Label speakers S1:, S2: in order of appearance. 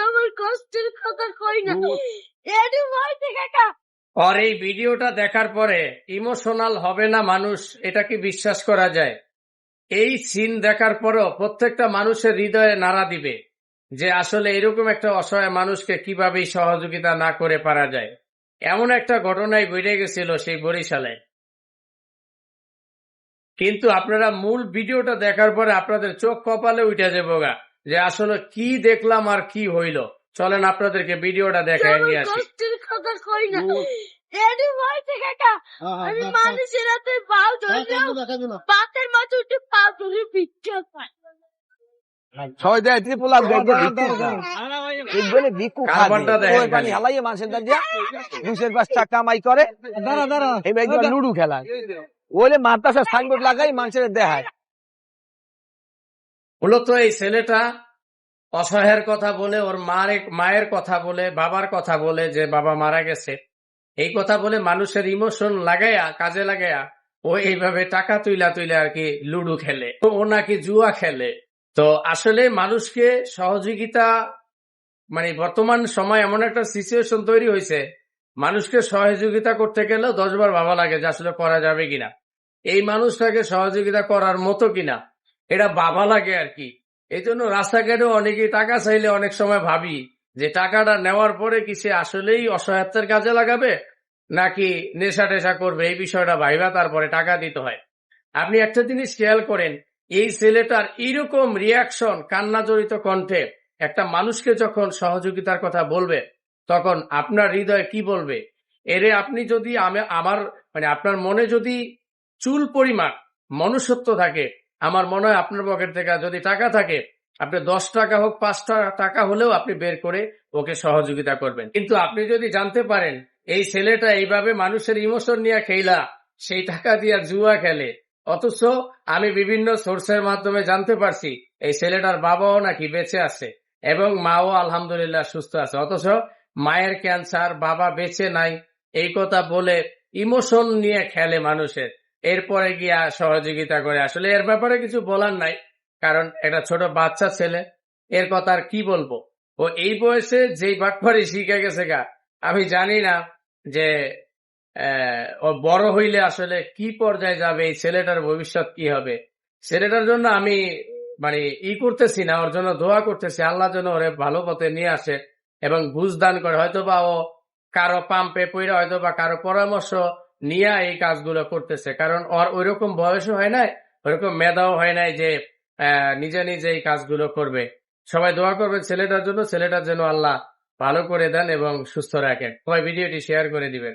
S1: আমার কষ্টের কথা কই না এডি মাইতে কাকা।
S2: আর এই ভিডিওটা দেখার পরে ইমোশনাল হবে না মানুষ, এটা কি বিশ্বাস করা যায়? এই সিন দেখার পরও প্রত্যেকটা মানুষের হৃদয়ে নাড়া দিবে যে আসলে এরকম একটা অসহায় মানুষকে কিভাবে সহযোগিতা না করে পারা যায়। এমন একটা ঘটনায় ঘটে গেছিল সেই বরিশালে। কিন্তু আপনারা মূল ভিডিওটা দেখার পরে আপনাদের চোখ কপালে উঠে যাবো গা যে আসলে কি দেখলাম আর কি হইল। চলেন আপনাদেরকে ভিডিওটা দেখায় নিয়ে আসি।
S1: কষ্টের কথা কই না এডি মাইতে কাকা। আমি মানুষের হাতে পাও ধরলাম, বাতের মাথা উঠে পা ধরে ভিক্ষা পাই।
S3: ছয় দেয় ত্রিপুলা ভিক্ষু পানি হালাই মানুষের দিয়া 2-5 টাকা কামাই করে লুডু খেলা ওইলে মাদ্রাসা সাইনবোর্ড লাগাই মানুষের দেখায়।
S2: মূলত এই ছেলেটা অসহায়ের কথা বলে, ওর মায়ের কথা বলে, বাবার কথা বলে যে বাবা মারা গেছে, এই কথা বলে মানুষের ইমোশন লাগাইয়া কাজে লাগাইয়া ও এইভাবে টাকা তুইলা আর কি লুডু খেলে, ও নাকি জুয়া খেলে। তো আসলে মানুষকে সহযোগিতা মানে বর্তমান সময় এমন একটা সিচুয়েশন তৈরি হয়েছে, মানুষকে সহযোগিতা করতে গেলেও 10 বার ভাবা লাগে যে আসলে করা যাবে কিনা, এই মানুষটাকে সহযোগিতা করার মতো কিনা, এটা ভাবা লাগে আর কি। এই জন্য রাস্তাঘাটে অনেকেই টাকা চাইলে অনেক সময় ভাবি যে টাকাটা নেওয়ার পরে কি সে আসলেই অসহায়ত্বের কাজে লাগাবে নাকি নেশা টেশা করবে, এই বিষয়টা ভাইবা তারপরে টাকা দিতে হয়। আপনি একটা জিনিস খেয়াল করেন, এই ছেলেটার এইরকম রিয়াকশন, কান্না জড়িত কণ্ঠে একটা মানুষকে যখন সহযোগিতার কথা বলবে তখন আপনার হৃদয়ে কি বলবে? এরে আপনি যদি আমার মানে আপনার মনে যদি চুল পরিমাণ মনুষ্যত্ব থাকে, আমার মনে হয় আপনার পকেট থেকে যদি টাকা থাকে, আপনি 10 টাকা হোক 5 টাকা হলেও আপনি বের করে ওকে সহযোগিতা করবেন। কিন্তু আপনি যদি জানতে পারেন এই ছেলেটা এইভাবে মানুষের ইমোশন নিয়ে খেলা, সেই টাকা দিয়ে জুয়া খেলে, অথচ আমি বিভিন্ন সোর্সের মাধ্যমে জানতে পারছি এই ছেলেটার বাবাও নাকি বেঁচে আছে এবং মাও আলহামদুলিল্লাহ সুস্থ আছে, অথচ মায়ের ক্যান্সার, বাবা বেঁচে নাই, এই কথা বলে ইমোশন নিয়ে খেলে মানুষের, এরপরে গিয়া সহযোগিতা করে। আসলে এর ব্যাপারে কিছু বলার নাই, কারণ এটা ছোট বাচ্চা ছেলে, এর কথা আর কি বলবো। ও এই বয়সে যেই বাটপারি শিখে গেছে গা, আমি জানি না যে ও বড় হইলে আসলে কি পর্যায়ে যাবে, এই ছেলেটার ভবিষ্যৎ কি হবে। ছেলেটার জন্য আমি মানে করতেছি না, ওর জন্য দোয়া করতেছি, আল্লাহ যেন ওরে ভালো পথে নিয়ে আসে এবং বুঝ দান করে। হয়তোবা ও কারো পাম্পে পইরা হয়তোবা কারো পরামর্শ নিয়ে এই কাজগুলো করতেছে, কারণ ওর ওইরকম বয়সও হয় নাই, ওইরকম মেধাও হয় নাই যে নিজে নিজে এই কাজগুলো করবে। সবাই দোয়া করবে ছেলেটার জন্য, ছেলেটার জন্য আল্লাহ ভালো করে দেন এবং সুস্থ রাখেন। সবাই ভিডিওটি শেয়ার করে দিবেন।